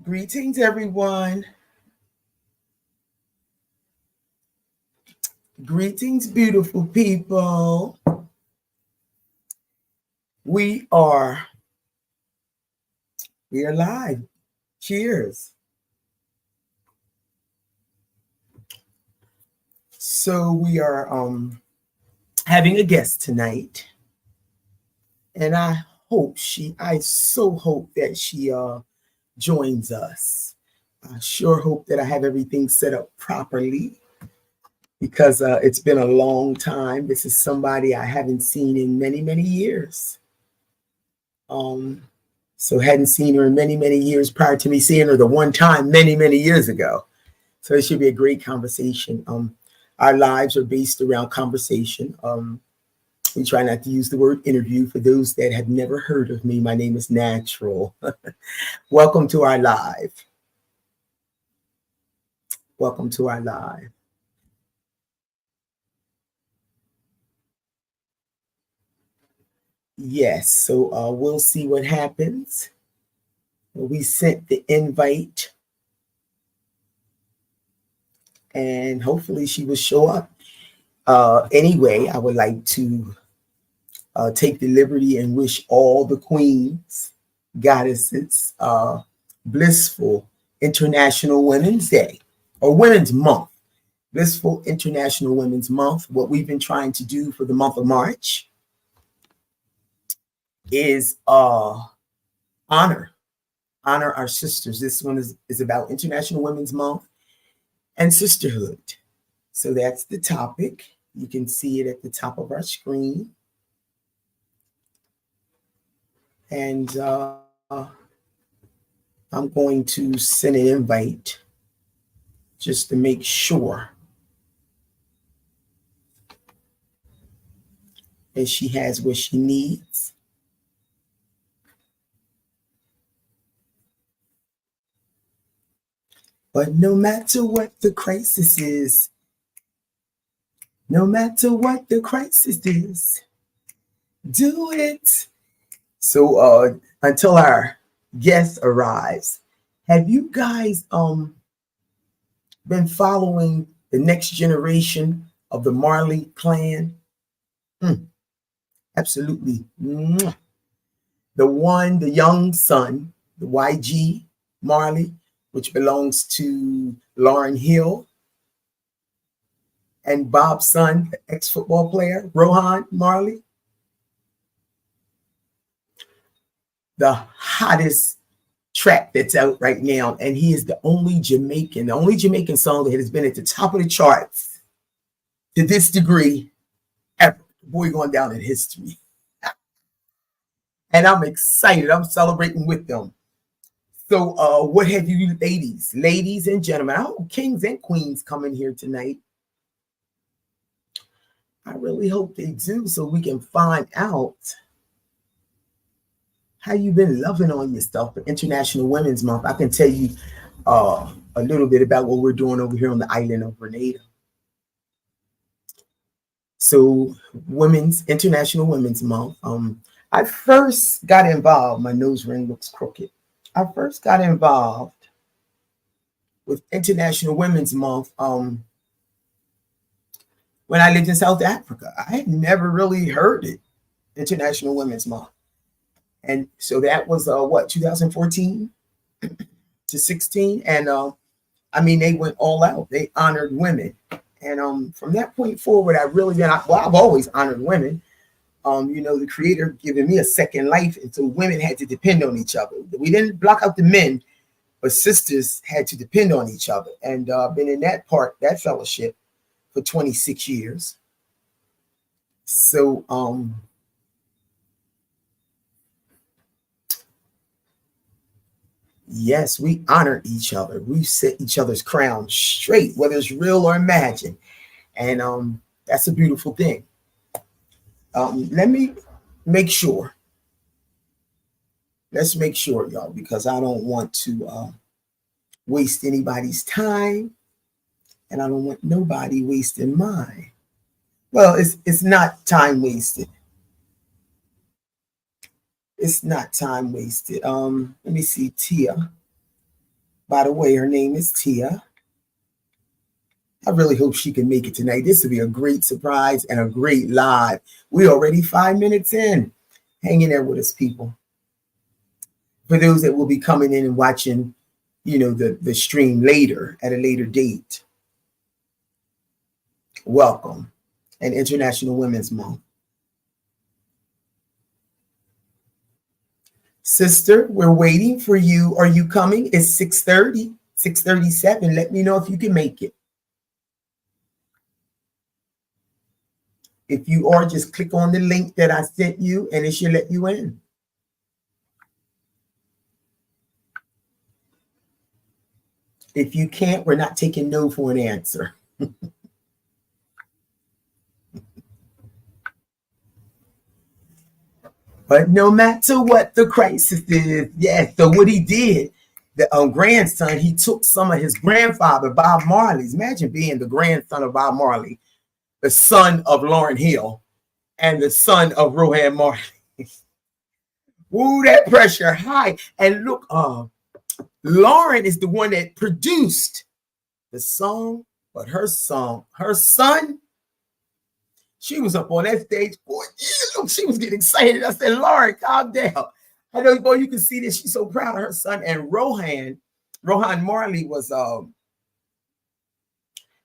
Greetings, everyone. Greetings, beautiful people. We are live. Cheers. So we are having a guest tonight, and I so hope that she joins us. I sure hope that I have everything set up properly because it's been a long time. This is somebody I haven't seen in many, many years. So hadn't seen her in many, many years prior to me seeing her the one time many, many years ago. So it should be a great conversation. Our lives are based around conversation. We try not to use the word interview. For those that have never heard of me, my name is Natural. Welcome to our live. Welcome to our live. Yes, so we'll see what happens. We sent the invite, and hopefully she will show up. Anyway, I would like to take the liberty and wish all the queens, goddesses, blissful International Women's Day or Women's Month. Blissful International Women's Month. What we've been trying to do for the month of March is honor our sisters. This one is about International Women's Month and sisterhood. So that's the topic. You can see it at the top of our screen. And I'm going to send an invite just to make sure that she has what she needs. But no matter what the crisis is, no matter what the crisis is, do it. So until our guest arrives, have you guys been following the next generation of the Marley clan? Absolutely. The young son, the YG Marley, which belongs to Lauryn Hill, and Bob's son, the ex-football player, Rohan Marley. The hottest track that's out right now, and he is the only Jamaican song that has been at the top of the charts to this degree ever. Boy, going down in history. And I'm excited. I'm celebrating with them. So what have you ladies and gentlemen, I hope kings and queens come in here tonight. I really hope they do so we can find out how you've been loving on yourself for International Women's Month. I can tell you a little bit about what we're doing over here on the island of Grenada. So International Women's Month. I first got involved, my nose ring looks crooked. I first got involved with International Women's Month when I lived in South Africa. I had never really heard it, International Women's Month. And so that was 2014 to 16. And they went all out. They honored women. And from that point forward, I've always honored women. The creator giving me a second life. And so women had to depend on each other. We didn't block out the men, but sisters had to depend on each other. And been in that fellowship for 26 years. So, yes, we honor each other. We set each other's crown straight, whether it's real or imagined. And that's a beautiful thing. Let me make sure. Let's make sure, y'all, because I don't want to waste anybody's time. And I don't want nobody wasting mine. Well, it's not time wasted. It's not time wasted. Let me see, Tia. By the way, her name is Tia. I really hope she can make it tonight. This will be a great surprise and a great live. We're already 5 minutes in. Hang in there with us, people. For those that will be coming in and watching, the stream later at a later date, welcome. And International Women's Month. Sister, we're waiting for you. Are you coming? It's 6:30, 6:37. Let me know if you can make it. If you are, just click on the link that I sent you and it should let you in. If you can't, we're not taking no for an answer. But no matter what the crisis is, yes, so what he did, the grandson, he took some of his grandfather, Bob Marley's. Imagine being the grandson of Bob Marley, the son of Lauryn Hill, and the son of Rohan Marley. Woo, that pressure high. And look, Lauryn is the one that produced the song, but her son, she was up on that stage. Boy, look, she was getting excited. I said, Lauryn, calm down. I know, boy, you can see that she's so proud of her son. And Rohan Marley was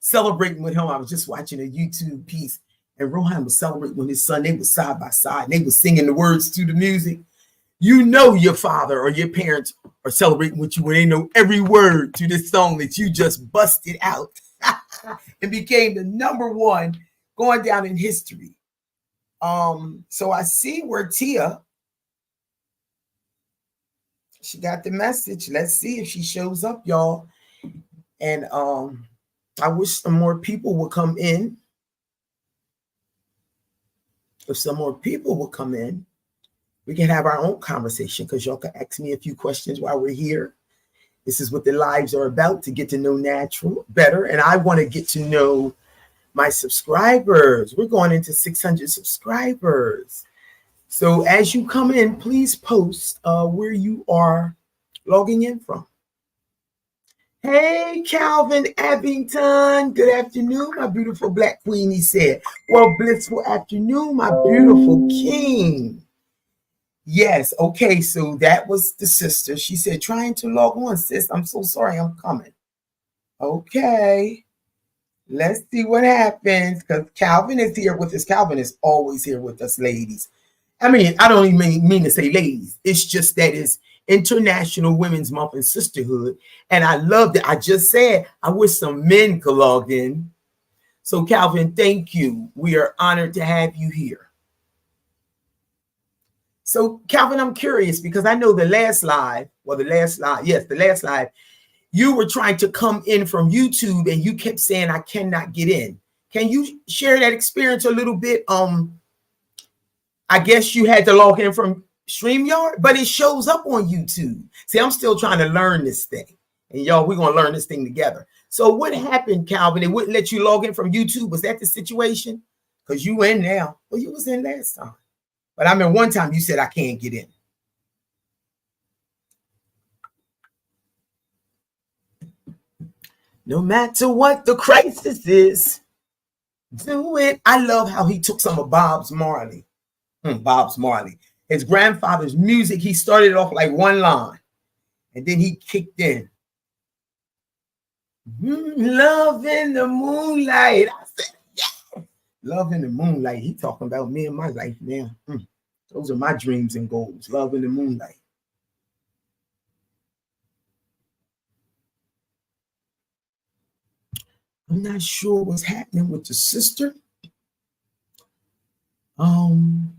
celebrating with him. I was just watching a YouTube piece, and Rohan was celebrating with his son. They were side by side, and they were singing the words to the music. You know your father or your parents are celebrating with you when they know every word to this song that you just busted out and became the number one going down in history. So I see where Tia, she got the message. Let's see if she shows up, y'all. And I wish some more people would come in. If some more people would come in, we can have our own conversation, because y'all can ask me a few questions while we're here. This is what the lives are about, to get to know Natural better. And I want to get to know my subscribers. We're going into 600 subscribers. So as you come in, please post where you are logging in from. Hey, Calvin Abington. Good afternoon, my beautiful Black Queen, he said. Well, blissful afternoon, my beautiful king. Yes, okay, so that was the sister. She said, trying to log on, sis. I'm so sorry, I'm coming. Okay, let's see what happens, because Calvin is here with us. Calvin is always here with us, ladies. I mean, I don't even mean to say ladies. It's just that it's International Women's Month and Sisterhood. And I love that. I just said, I wish some men could log in. So Calvin, thank you. We are honored to have you here. So Calvin, I'm curious, because I know the last live, you were trying to come in from YouTube and you kept saying, I cannot get in. Can you share that experience a little bit? I guess you had to log in from StreamYard, but it shows up on YouTube. See, I'm still trying to learn this thing. And y'all, we're going to learn this thing together. So what happened, Calvin? It wouldn't let you log in from YouTube. Was that the situation? Because you in now. Well, you was in last time. But I mean, one time you said I can't get in. No matter what the crisis is, do it. I love how he took some of Bob's Marley. His grandfather's music. He started off like one line, and then he kicked in. Love in the moonlight. I said, yeah. Love in the moonlight. He talking about me and my life now. Those are my dreams and goals. Love in the moonlight. I'm not sure what's happening with the sister. I'm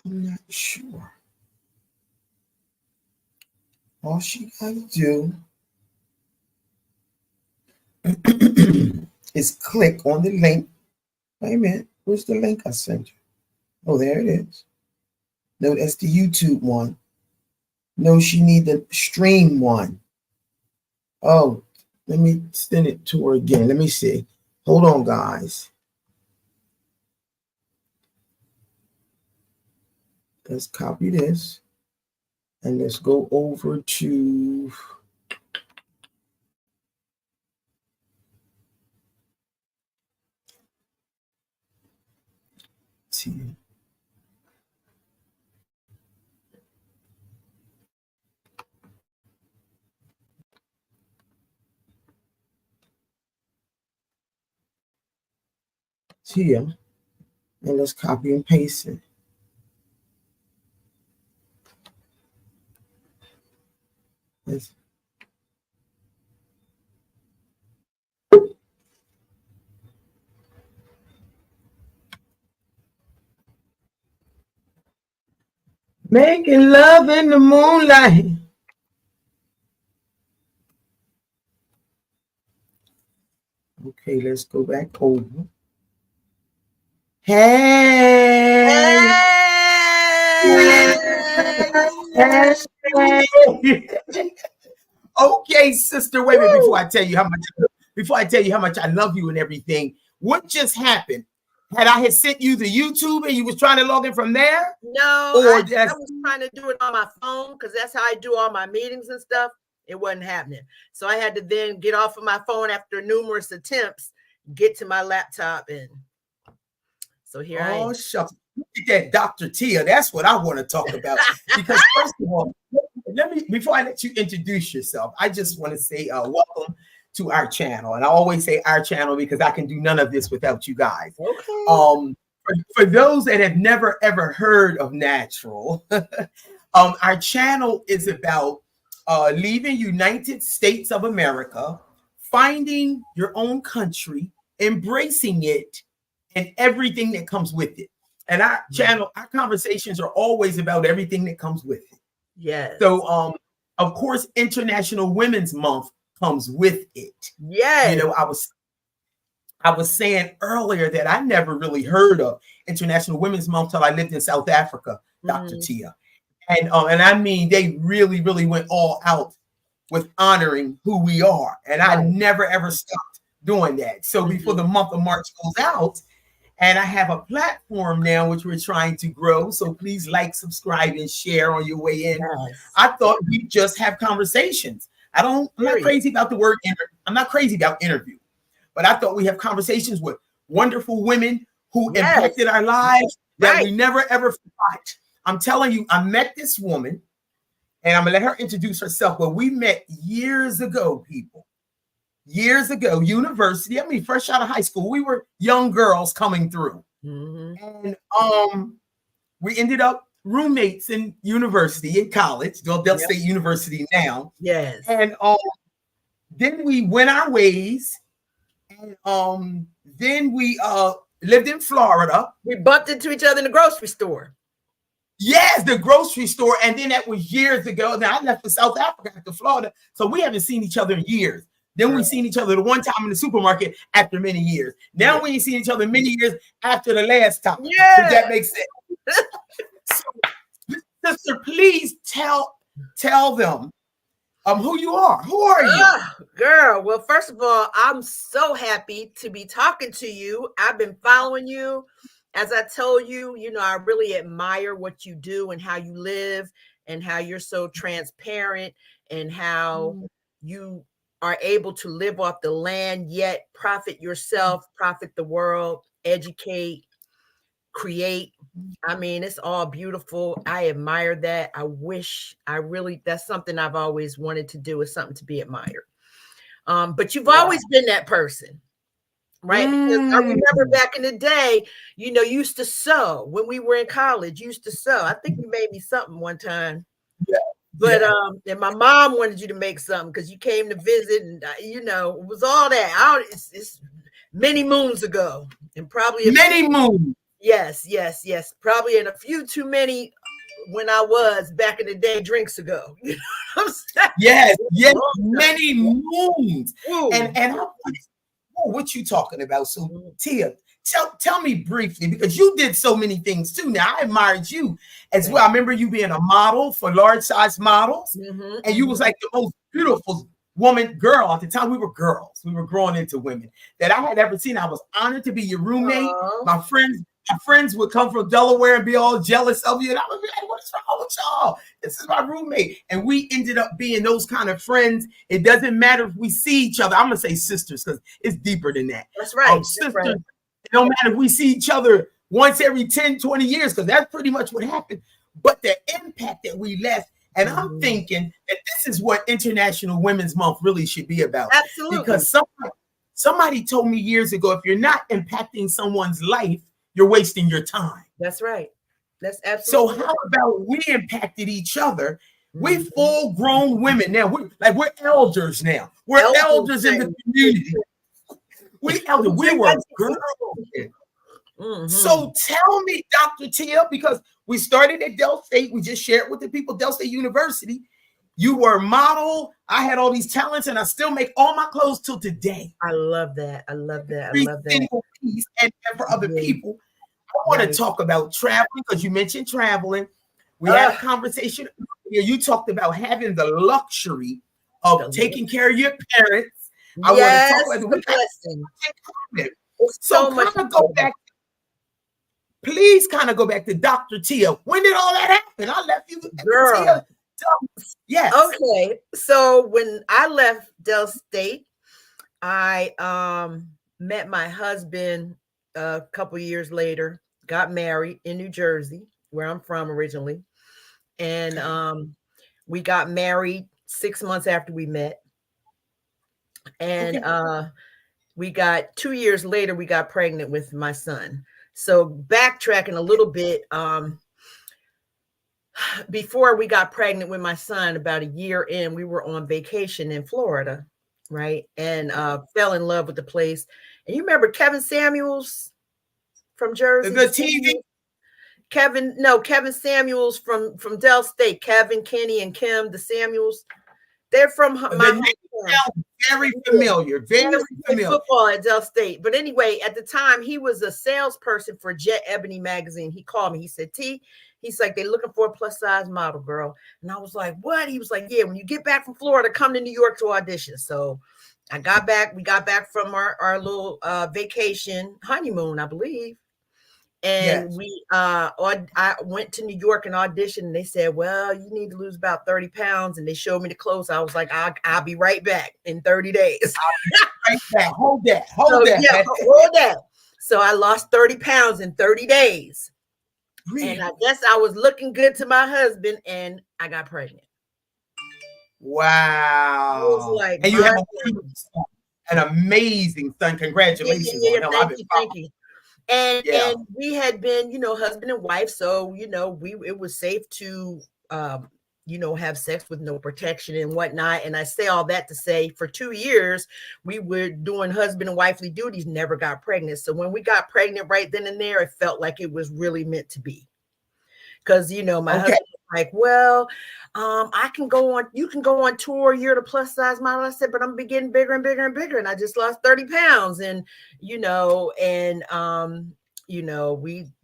not sure. All she got to do is click on the link. Wait a minute. Where's the link I sent you? Oh, there it is. No, that's the YouTube one. No, she need the stream one. Oh, let me send it to her again. Let me see. Hold on, guys. Let's copy this and let's go over to Tia. Tia, and let's copy and paste it. Let's, making love in the moonlight. Okay, let's go back over. Hey. Okay, sister. Wait a minute before I tell you how much I love you and everything. What just happened? Had I sent you the YouTube and you was trying to log in from there? No, I was trying to do it on my phone because that's how I do all my meetings and stuff. It wasn't happening. So I had to then get off of my phone after numerous attempts, get to my laptop, and so here I am. Oh, shucks. Look at that, Dr. Tia. That's what I want to talk about. Because first of all, before I let you introduce yourself, I just want to say welcome to our channel. And I always say our channel because I can do none of this without you guys. Okay. For those that have never ever heard of Natural, our channel is about leaving United States of America, finding your own country, embracing it, and everything that comes with it. And our channel, our conversations are always about everything that comes with it. Yes. So, of course, International Women's Month comes with it. Yes. You know, I was saying earlier that I never really heard of International Women's Month till I lived in South Africa, Dr. Tia. And I mean, they really, really went all out with honoring who we are. And I never, ever stopped doing that. So before the month of March goes out, and I have a platform now which we're trying to grow. So please like, subscribe, and share on your way in. Yes. I thought we'd just have conversations. I'm not crazy about the word I'm not crazy about interview, but I thought we have conversations with wonderful women who impacted our lives that we never ever forgot. I'm telling you, I met this woman, and I'm gonna let her introduce herself. But we met years ago, people. Years ago, university. I mean, fresh out of high school, we were young girls coming through, and we ended up roommates in university, in college, Delta State University now. Yes, and then we went our ways, and then we lived in Florida. We bumped into each other in the grocery store. Yes, the grocery store, and then that was years ago. Now I left for South Africa to Florida, so we haven't seen each other in years. Then we seen each other the one time in the supermarket after many years. Now we ain't seen each other many years after the last time. Yeah. Does that make sense? So, sister, please tell them who you are. Who are you? Girl, well, first of all, I'm so happy to be talking to you. I've been following you. As I told you, you know, I really admire what you do and how you live and how you're so transparent and how you are able to live off the land, yet profit yourself, profit the world, educate, create. I mean, it's all beautiful. I admire that. That's something I've always wanted to do, is something to be admired. But you've always been that person, right? Because I remember back in the day, you know, you used to sew when we were in college. You used to sew. I think you made me something one time. Yeah. But and my mom wanted you to make something because you came to visit, and you know, it was all that. It's many moons ago, and probably many moons. Yes. Probably in a few too many when I was back in the day, drinks ago. You know what I'm saying? Yes, many moons. Ooh. And what you talking about? So Tia, tell me briefly, because you did so many things too. Now I admired you as well. I remember you being a model for large size models, and you was like the most beautiful girl at the time. We were girls. We were growing into women that I had ever seen. I was honored to be your roommate. My friends my friends would come from Delaware and be all jealous of you. And I would be like, what's wrong with y'all? This is my roommate. And we ended up being those kind of friends. It doesn't matter if we see each other. I'm going to say sisters because it's deeper than that. That's right. Sisters, right. It don't matter if we see each other once every 10, 20 years, because that's pretty much what happened. But the impact that we left, and I'm thinking that this is what International Women's Month really should be about. Absolutely. Because somebody told me years ago, if you're not impacting someone's life, you're wasting your time. That's right. That's absolutely. So how about we impacted each other? We're full-grown women now. We're elders now. We're elders in the community. We were girls. So tell me, Dr. Tia, because we started at Del State. We just shared with the people, Del State University. You were a model. I had all these talents, and I still make all my clothes till today. I love that. I love that. Every single piece, and for other people. I want to talk about traveling because you mentioned traveling. We had a conversation earlier. You talked about having the luxury of taking care of your parents. I want to talk about so kind of go back. Please kind of go back to Dr. Tia. When did all that happen? I left you, girl. Tia. Yes. Okay. So when I left Del State, I met my husband a couple years later, got married in New Jersey, where I'm from originally. And we got married 6 months after we met. And we got 2 years later, we got pregnant with my son. So backtracking a little bit, before we got pregnant with my son, about a year in, we were on vacation in Florida, right? And fell in love with the place. And you remember Kevin Samuels from Jersey? The TV? Kevin Samuels from Del State. Kevin, Kenny, and Kim, the Samuels. They're from my very familiar, very familiar. Football at Del State. But anyway, at the time, he was a salesperson for Jet Ebony magazine. He called me. He said, T, he's like, they're looking for a plus size model, girl. And I was like, what? He was like, yeah, when you get back from Florida, come to New York to audition. So I got back. We got back from our little vacation, honeymoon, I believe. And I went to New York and auditioned, and they said, well, you need to lose about 30 pounds. And they showed me the clothes. I was like, I'll be right back in 30 days. Right back. Hold that. Yeah, hold that. So I lost 30 pounds in 30 days. Really? And I guess I was looking good to my husband, and I got pregnant. Wow. I was like, and you have an amazing son. Congratulations. Thank you. And we had been, husband and wife. So, it was safe to, have sex with no protection and whatnot. And I say all that to say for 2 years, we were doing husband and wifely duties, never got pregnant. So when we got pregnant right then and there, it felt like it was really meant to be. Because, my husband was like, well, you can go on tour. You're the plus size model. I said, but I'm getting bigger and bigger and bigger. And I just lost 30 pounds. And, we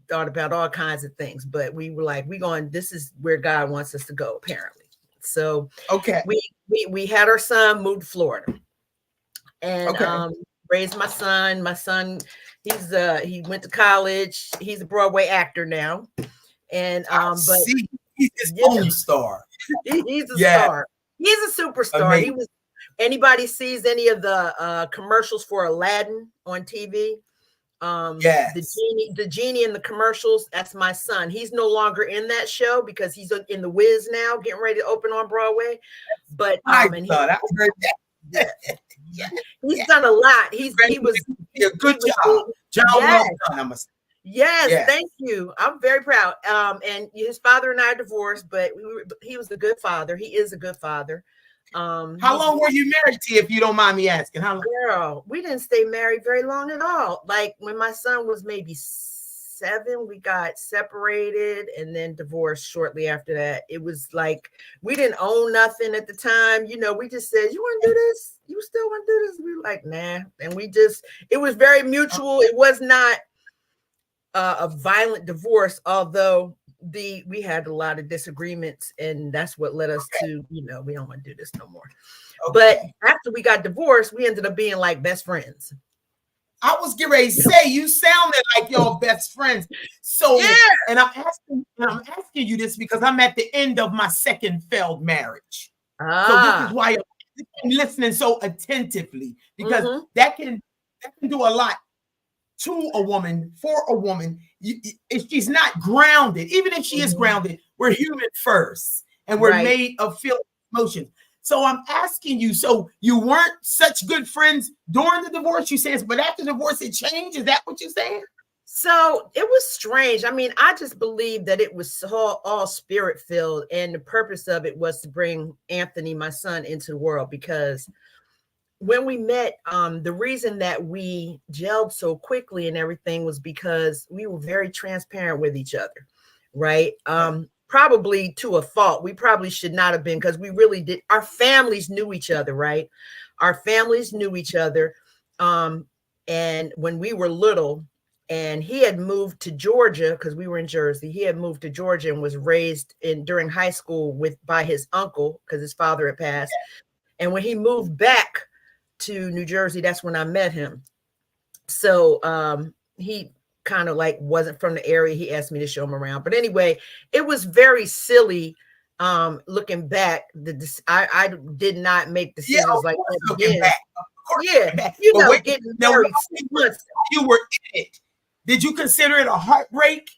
thought about all kinds of things, but we were like, this is where God wants us to go, apparently. So, we had our son move to Florida and, raised my son. My son, he went to college. He's a Broadway actor now. And, but he's his own star. He's a star. He's a superstar. Amazing. Anybody sees any of the commercials for Aladdin on TV? The genie in the commercials, that's my son. He's no longer in that show because he's in The Wiz now, getting ready to open on Broadway. But I heard that. He's done a lot. He was a good job. Well done, Yes, thank you. I'm very proud. And his father and I are divorced, but he was a good father. He is a good father. How long were you married to, if you don't mind me asking? How long? Girl, we didn't stay married very long at all. Like when my son was maybe 7, we got separated and then divorced shortly after that. It was like we didn't own nothing at the time. We just said, you want to do this? You still want to do this? We were like, nah. And it was very mutual. It was not a violent divorce, although we had a lot of disagreements, and that's what led us to, we don't want to do this no more. But after we got divorced, we ended up being like best friends. I was getting ready to say you sounded like your best friends. So, Yeah. and I'm asking you this because I'm at the end of my second failed marriage. So this is why I'm listening so attentively, because that can do a lot to a woman, for a woman. If she's not grounded, even if she is grounded, we're human first, and we're made of feeling emotions. So I'm asking you, so you weren't such good friends during the divorce, you said, but after the divorce it changed? Is that what you're saying? So it was strange. I mean, I just believe that it was all spirit filled, and the purpose of it was to bring Anthony, my son, into the world. Because when we met, the reason that we gelled so quickly and everything was because we were very transparent with each other, right? Probably to a fault. We probably should not have been, because we really did. Our families knew each other, right? Our families knew each other. And when we were little, and he had moved to Georgia, because we were in Jersey. He had moved to Georgia and was raised during high school by his uncle, because his father had passed. And when he moved back to New Jersey, that's when I met him. So he kind of like wasn't from the area. He asked me to show him around. But anyway, it was very silly. Looking back, I did not make decisions like that looking back. You know, getting married 6 months. You were in it. Did you consider it a heartbreak?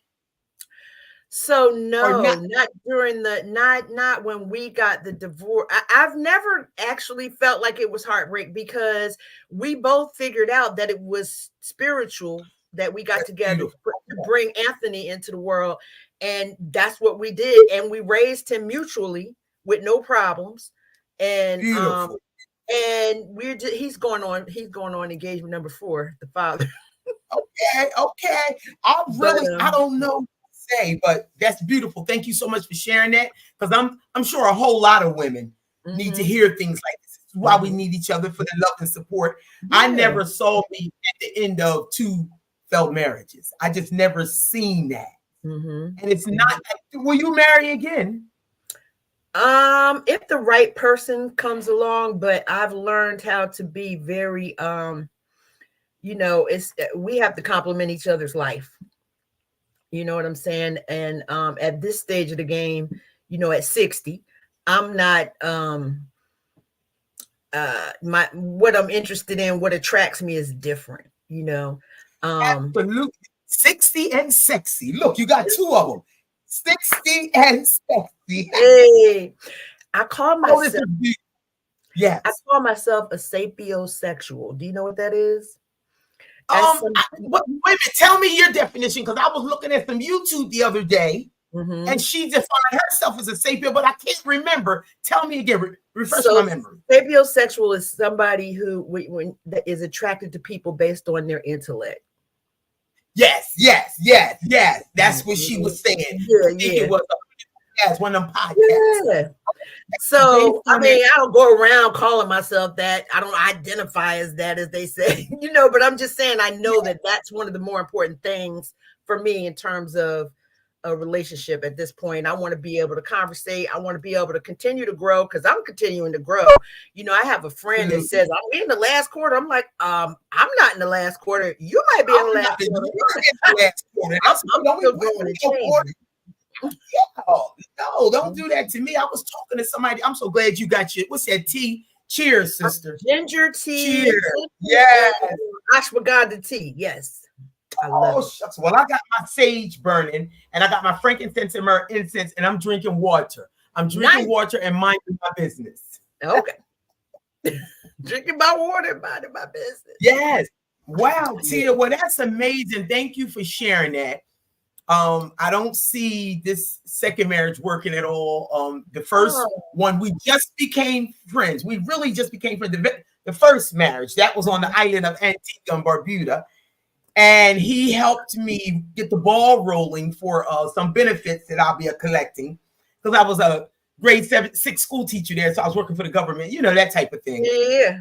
So no, not during not when we got the divorce. I've never actually felt like it was heartbreak, because we both figured out that it was spiritual, that we got together to bring Anthony into the world. And that's what we did. And we raised him mutually with no problems. And he's going on engagement number 4, the father. Okay. I don't know what to say, but that's beautiful. Thank you so much for sharing that, because I'm sure a whole lot of women need to hear things like this. This is why we need each other, for the love and support. I never saw me at the end of 2 failed marriages. I just never seen that. And it's not will you marry again? If the right person comes along, but I've learned how to be very we have to complement each other's life. You know what I'm saying? And at this stage of the game, at 60, I'm not what I'm interested in, what attracts me is different, Absolutely. 60 and sexy. Look, you got 2 of them. 60 and sexy. Hey, I call myself Yes. I call myself a sapiosexual. Do you know what that is? Wait a minute, tell me your definition, because I was looking at some YouTube the other day, and she defined herself as a sapio, but I can't remember. Tell me again, refresh my memory. Sapiosexual is somebody who that is attracted to people based on their intellect. Yes. That's what she was saying. It was one of them podcasts. So I mean, I don't go around calling myself that. I don't identify as that, as they say, but I'm just saying, I know that that's one of the more important things for me in terms of a relationship at this point. I want to be able to conversate. I want to be able to continue to grow, because I'm continuing to grow. I have a friend that says, I'm in the last quarter. I'm like, I'm not in the last quarter. You might be in the last quarter. I'm still growing and changing. No, don't do that to me. I was talking to somebody. I'm so glad you got your, what's that tea? Cheers, sister. Ginger tea. Cheers. Yes. Ashwagandha tea. Yes. I love it. Shucks. Well, I got my sage burning, and I got my frankincense and myrrh incense, and I'm drinking water. I'm drinking water and minding my business. Okay. Drinking my water and minding my business. Yes. Wow, Tia. Well, that's amazing. Thank you for sharing that. I don't see this second marriage working at all. The first one, we just became friends. We really just became friends. The first marriage, that was on the island of Antigua and Barbuda. And he helped me get the ball rolling for some benefits that I'll be collecting, because I was a grade 6 school teacher there. So I was working for the government, that type of thing. Yeah.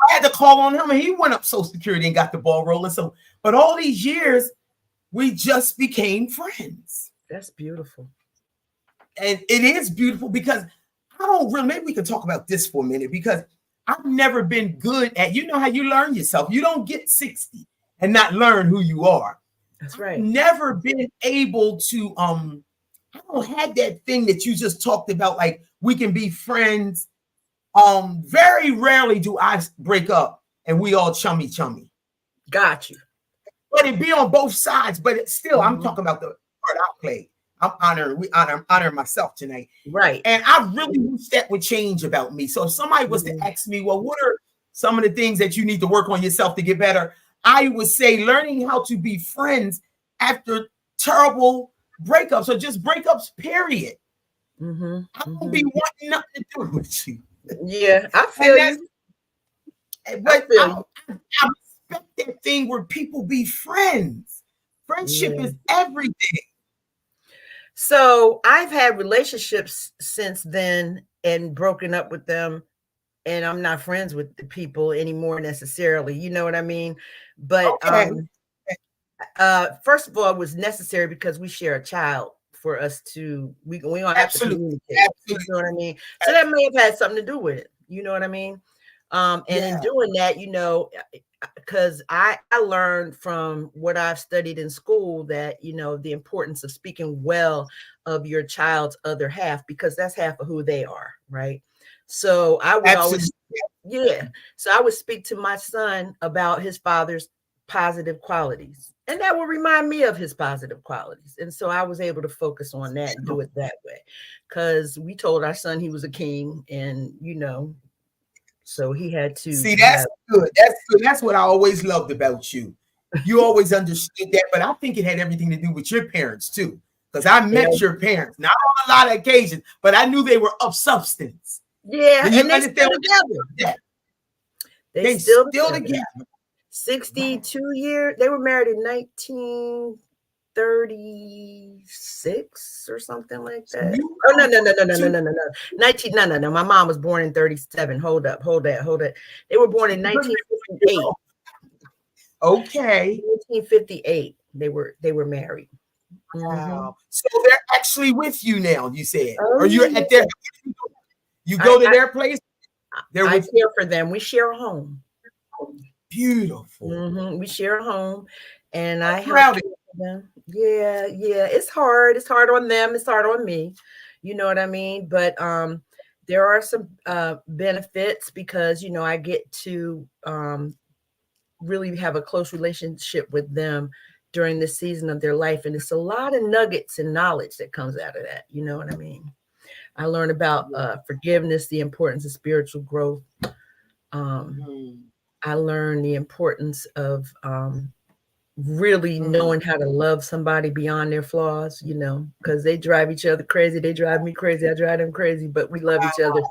I had to call on him, and he went up Social Security and got the ball rolling. So, but all these years, we just became friends. That's beautiful. And it is beautiful, because I don't really, maybe we can talk about this for a minute, because I've never been good at, you know how you learn yourself. You don't get 60 and not learn who you are. That's I've right. never been able to, I don't have that thing that you just talked about, like we can be friends. Very rarely do I break up and we all chummy. Got you. But it be on both sides, but it's still, I'm Mhm. talking about the part I played. I'm honoring myself tonight. Right. And I really wish that would change about me. So if somebody was to ask me, well, what are some of the things that you need to work on yourself to get better? I would say learning how to be friends after terrible breakups or just breakups, period. I don't be wanting nothing to do with you. Yeah, I feel you. But feel you. I respect that thing where people be friends. Friendship is everything. So I've had relationships since then and broken up with them, and I'm not friends with the people anymore necessarily. You know what I mean? But Okay. first of all, it was necessary because we share a child for us to we don't have Absolutely. to communicate. Absolutely. You know what I mean? So that may have had something to do with it. You know what I mean? And in doing that, you know, because I learned from what I've studied in school that, you know, the importance of speaking well of your child's other half, because that's half of who they are, right? So I would always, so I would speak to my son about his father's positive qualities, and that would remind me of his positive qualities. And so I was able to focus on that and do it that way, because we told our son he was a king, and, you know, so he had to see, that's good. That's good. That's what I always loved about you. You always understood that, but I think it had everything to do with your parents too. Because I met your parents, not on a lot of occasions, but I knew they were of substance. Yeah, and they still together. They still together. 62 years. They were married in 1936 or something like that. Oh, no. 19, no. My mom was born in 37. Hold up. They were born in 1958. Okay. 1958. They were married. Wow. So they're actually with you now, you said. Oh, or you're at their, you go to their place? I care for them. We share a home. Beautiful. We share a home, and I help them. Yeah. It's hard. It's hard on them. It's hard on me. You know what I mean? But there are some benefits, because, you know, I get to really have a close relationship with them during this season of their life, and it's a lot of nuggets and knowledge that comes out of that. You know what I mean? I learn about forgiveness, the importance of spiritual growth. I learned the importance of really knowing how to love somebody beyond their flaws, you know, because they drive each other crazy. They drive me crazy. I drive them crazy, but we love each other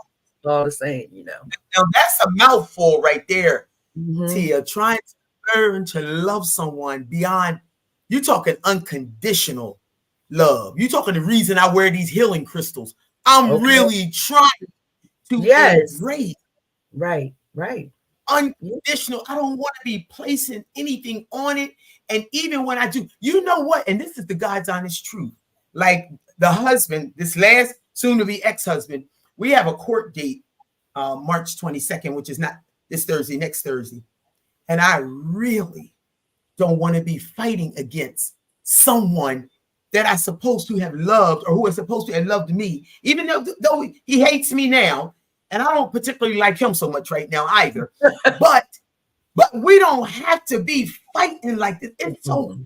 all the same, you know. Now that's a mouthful right there, Tia. Trying to learn to love someone beyond, you're talking unconditional love. You're talking the reason I wear these healing crystals. I'm really trying to embrace. Right. Unconditional. I don't want to be placing anything on it. And even when I do, you know what? And this is the God's honest truth. Like the husband, this last soon to be ex-husband, we have a court date, March 22nd, which is not this Thursday, next Thursday. And I really don't want to be fighting against someone that I'm supposed to have loved, or who is supposed to have loved me, even though he hates me now. And I don't particularly like him so much right now either. but we don't have to be fighting like this. It's so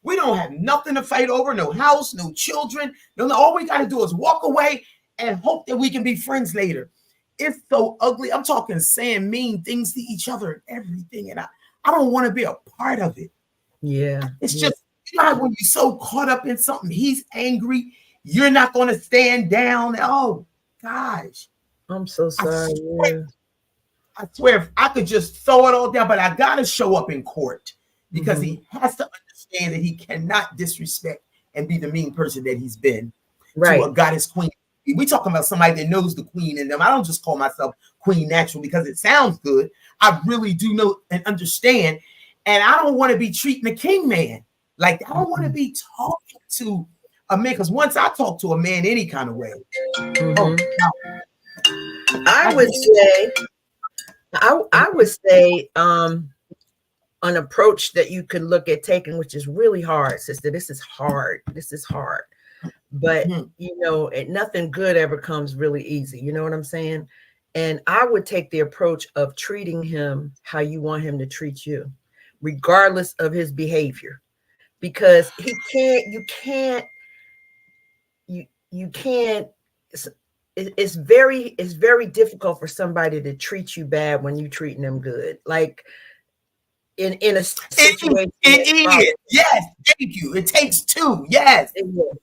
we don't have nothing to fight over, no house, no children. No, all we got to do is walk away and hope that we can be friends later. It's so ugly. I'm talking saying mean things to each other and everything. And I don't want to be a part of it. Yeah. It's just, you know, when you're so caught up in something, he's angry, you're not going to stand down. Oh, gosh. I'm so sorry. I swear, if I could just throw it all down, but I got to show up in court, because he has to understand that he cannot disrespect and be the mean person that he's been to a goddess queen. We talking about somebody that knows the queen in them. I don't just call myself queen natural because it sounds good. I really do know and understand. And I don't want to be treating a king man like that. I don't want to be talking to a man, because once I talk to a man any kind of way, I would say, I would say, an approach that you could look at taking, which is really hard, sister. This is hard. This is hard. But Mhm. nothing good ever comes really easy. You know what I'm saying? And I would take the approach of treating him how you want him to treat you, regardless of his behavior. Because you can't it's, it's very difficult for somebody to treat you bad when you're treating them good. Like in a situation It that's is. problem. Yes. Thank you. It takes two. Yes.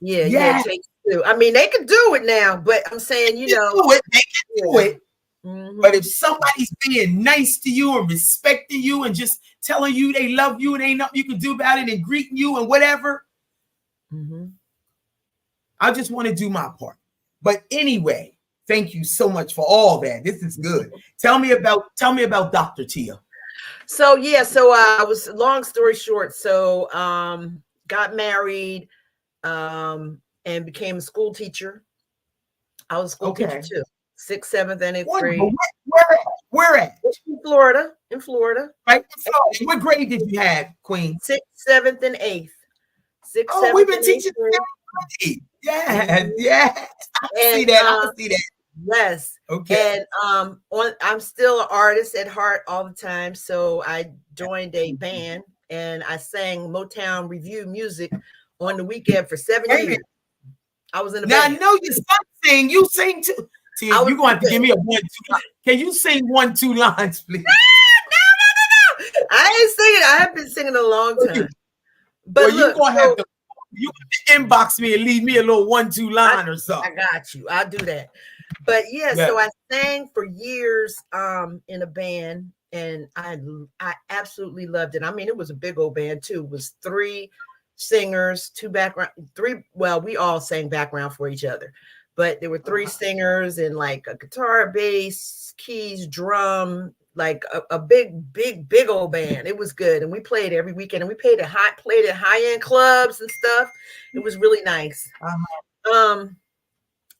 Yeah, it Yes. takes two. I mean, they can do it now, but I'm saying, They can do it. They can do yeah. it. But if somebody's being nice to you and respecting you and just telling you they love you and ain't nothing you can do about it and greeting you and whatever, I just want to do my part. But anyway, thank you so much for all that. This is good. Tell me about Dr. Tia. So I was, long story short, so got married, and became a school teacher. I was a school teacher too. 6th, 7th, and 8th grade. Where at? In Florida. In Florida. Right. So what grade did you have, Queen? 6th, 7th, and 8th. 6th, Oh, 7th, we've been and 8th teaching grade. Yeah, yeah. I can see that. I can see that. Yes. Okay. And I'm still an artist at heart all the time. So I joined a band and I sang Motown review music on the weekend for 7 years. I was in a band. Now I know your son sing. You sing too. Tia, you're going to have to give me a 1-2. Can you sing 1-2 lines, please? No. I ain't singing. I have been singing a long time. But well, you're going to have to inbox me and leave me a little 1-2 line or something. I got you. I'll do that. But yeah, so I sang for years in a band, and I absolutely loved it. I mean, it was a big old band too. It was 3 singers, 2 background, 3. Well, we all sang background for each other, but there were 3 singers and like a guitar, bass, keys, drum, like a big old band. It was good, and we played every weekend, and we played at high-end clubs and stuff. It was really nice.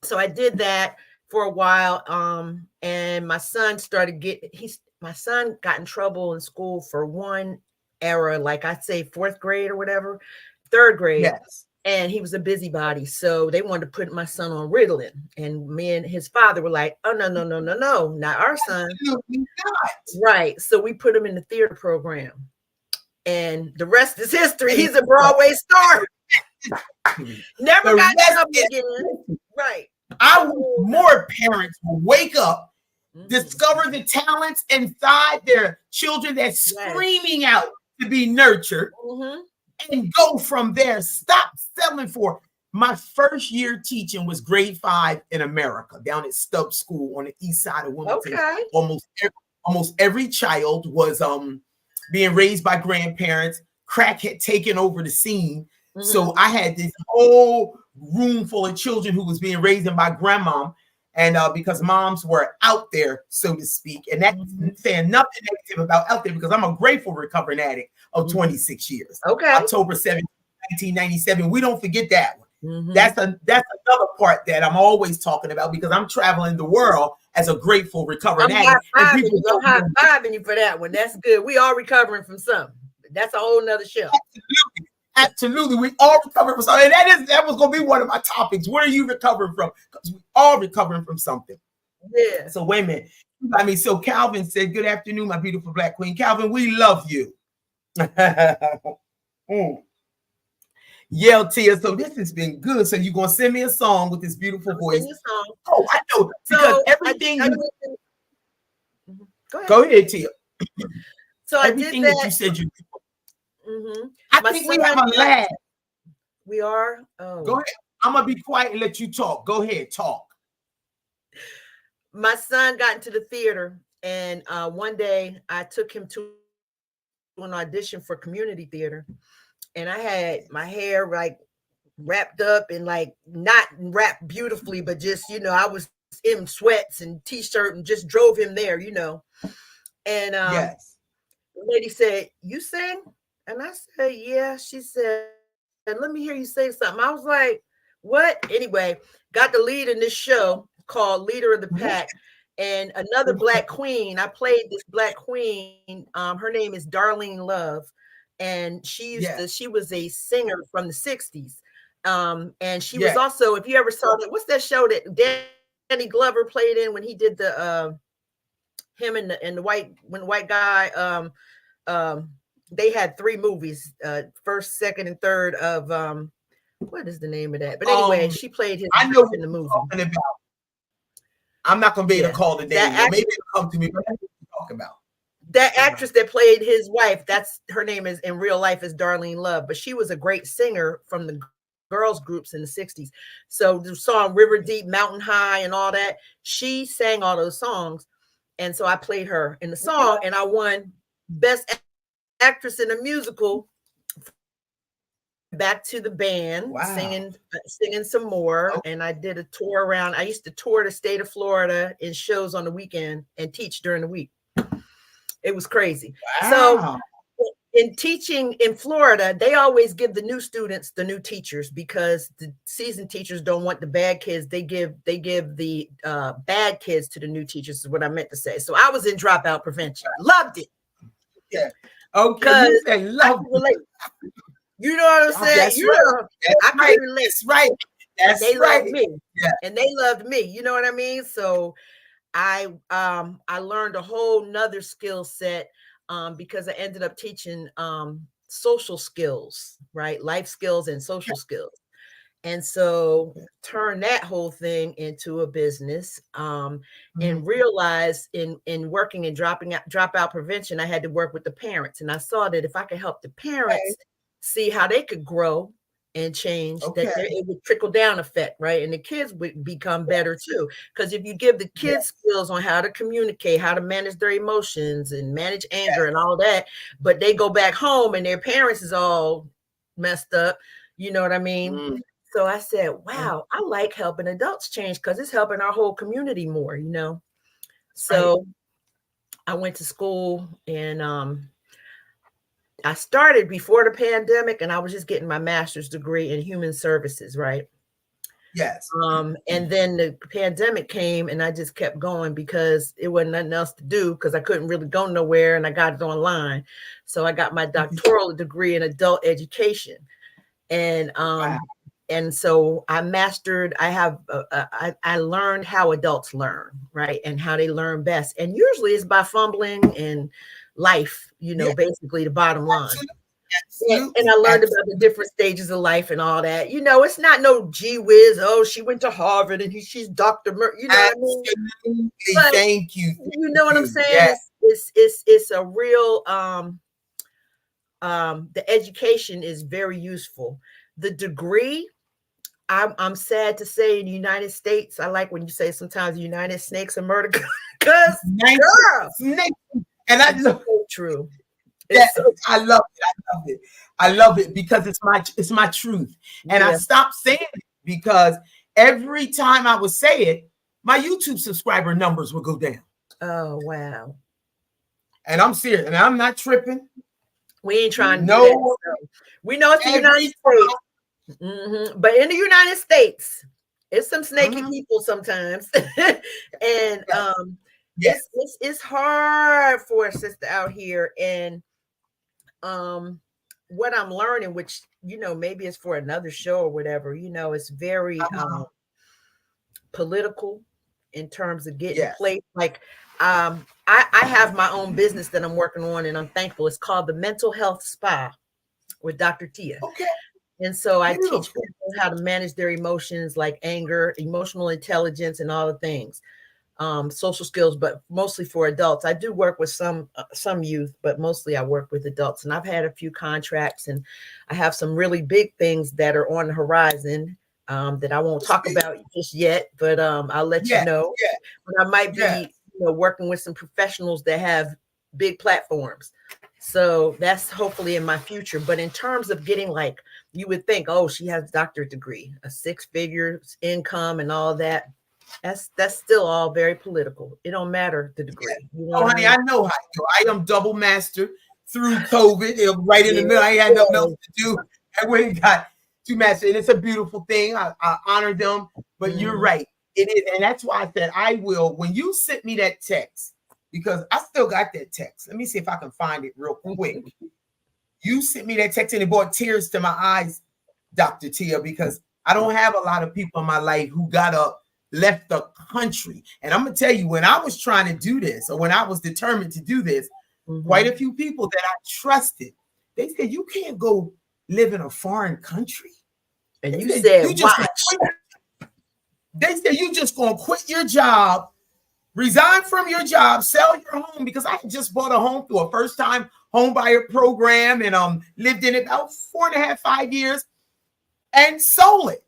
So I did that for a while, and my son got in trouble in school for one era, like I'd say 4th grade or whatever, 3rd grade. Yes. And he was a busybody, so they wanted to put my son on Ritalin, and me and his father were like, "Oh no, not our son." Right. So we put him in the theater program, and the rest is history. He's a Broadway star. Never got in trouble again. Right. More parents will wake up, discover the talents inside their children that's screaming out to be nurtured, and go from there. Stop settling for. My first year teaching was grade 5 in America, down at Stubbs School on the east side of Wilmington. Okay. Almost every child was being raised by grandparents. Crack had taken over the scene. So I had this whole room full of children who was being raised by grandmom, and because moms were out there, so to speak. And that's saying nothing negative about out there, because I'm a grateful recovering addict of 26 years. Okay. October 7th, 1997. We don't forget that one. That's another part that I'm always talking about, because I'm traveling the world as a grateful recovering addict. I'm high-fiving you for that one. That's good. We all recovering from something. That's a whole nother show. Absolutely. We all recovering from something. And that was going to be one of my topics. Where are you recovering from? Because we all recovering from something. Yeah. So wait a minute. I mean, so Calvin said, "Good afternoon, my beautiful Black Queen." Calvin, we love you. Yeah, Tia. So this has been good. So you're going to send me a song with this beautiful voice. Oh, I know. Because everything. Go ahead, Tia. So everything I did that you said you. I think we have a lag. We are. Oh. Go ahead. I'm gonna be quiet and let you talk. Go ahead, talk. My son got into the theater, and one day I took him to an audition for community theater, and I had my hair like wrapped up and like not wrapped beautifully, but just I was in sweats and t-shirt and just drove him there, And yes, the lady said, "You sing?" And I said, "Yeah." She said, "Let me hear you say something." I was like, "What?" Anyway, got the lead in this show called Leader of the Pack. And another Black queen, I played this Black queen. Her name is Darlene Love, and she was a singer from the 60s. And she was also, if you ever saw that, what's that show that Danny Glover played in when he did the him and the white guy, they had 3 movies, first, second, and third of what is the name of that? But anyway, she played his wife in the movie. I'm not gonna be able to call the name. Maybe it'll come to me, but that's what you're talking about. That actress that played his wife, that's her name is in real life is Darlene Love, but she was a great singer from the girls groups in the 60s. So the song River Deep, Mountain High, and all that, she sang all those songs. And so I played her in the song, and I won Best Actress in a Musical. Back to the band, singing some more. And I did a tour around. I used to tour the state of Florida in shows on the weekend and teach during the week. It was crazy. So in teaching in Florida, they always give the new students the new teachers, because the seasoned teachers don't want the bad kids. They give the bad kids to the new teachers, is what I meant to say. So I was in dropout prevention. Loved it. Yeah. Okay. Love it. You know what I'm saying? That's right. I can relate. That's right. They loved me, and they loved me. You know what I mean? So I learned a whole nother skill set because I ended up teaching social skills, right? Life skills and social skills. And so turn that whole thing into a business, and realized in working and dropout prevention, I had to work with the parents. And I saw that if I could help the parents see how they could grow and change, that it would trickle down effect, right? And the kids would become better too. Because if you give the kids skills on how to communicate, how to manage their emotions and manage anger and all that, but they go back home and their parents is all messed up, you know what I mean? So I said, wow, I like helping adults change because it's helping our whole community more, you know? So I went to school, and I started before the pandemic, and I was just getting my master's degree in human services, right? Yes. And then the pandemic came, and I just kept going because it wasn't nothing else to do, because I couldn't really go nowhere, and I got it online. So I got my doctoral degree in adult education. And and so I mastered, I learned how adults learn, right? And how they learn best. And usually it's by fumbling and life, you know, basically the bottom line. And I learned about the different stages of life and all that. You know, it's not no gee whiz. Oh, she went to Harvard and she's Dr. You know what I mean? But, thank you. You know what I'm saying? It's a real, the education is very useful. The degree, I'm sad to say, in the United States, I like when you say sometimes United Snakes and Murder, because and I love so true. I love it. I love it because it's my truth. And I stopped saying it because every time I would say it, my YouTube subscriber numbers would go down. Oh, wow. And I'm serious, and I'm not tripping. We ain't trying to do that. So. We know it's the United States. But in the United States, it's some snaky people sometimes. And it's hard for a sister out here. And what I'm learning, which, you know, maybe it's for another show or whatever, you know, it's very political in terms of getting place. Like I have my own business that I'm working on, and I'm thankful. It's called the Mental Health Spa with Dr. Tia. And so I teach people how to manage their emotions, like anger, emotional intelligence, and all the things, social skills, but mostly for adults. I do work with some youth, but mostly I work with adults. And I've had a few contracts, and I have some really big things that are on the horizon that I won't talk about just yet, but I'll let you know. But I might be working with some professionals that have big platforms. So that's hopefully in my future. But in terms of getting, like, you would think, oh, she has a doctorate degree, a 6-figure income and all that. That's still all very political. It don't matter the degree. You know honey, I know how to go. I am double master through COVID. Right in the middle, I had nothing else to do. I went and got 2 masters, and it's a beautiful thing. I honor them. But you're right. It is, and that's why I said I will. When you sent me that text, because I still got that text. Let me see if I can find it real quick. You sent me that text and it brought tears to my eyes, Dr. Tia, because I don't have a lot of people in my life who got up, left the country. And I'm going to tell you, when I was trying to do this, or when I was determined to do this, quite a few people that I trusted, they said, you can't go live in a foreign country. And you said, you just they said, you just going to quit your job, resign from your job, sell your home, because I had just bought a home through a first-time home buyer program and lived in it about 4.5, 5 years and sold it.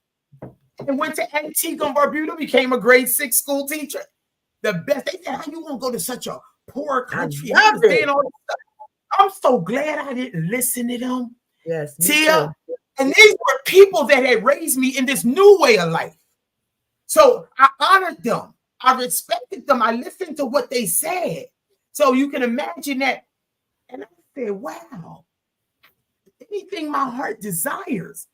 And went to Antigua and Barbuda, became a grade 6 school teacher. The best. They said, how you going to go to such a poor country? All this stuff. I'm so glad I didn't listen to them. Yes, Tia. And these were people that had raised me in this new way of life. So I honored them. I respected them. I listened to what they said. So you can imagine that. And I said, wow, anything my heart desires.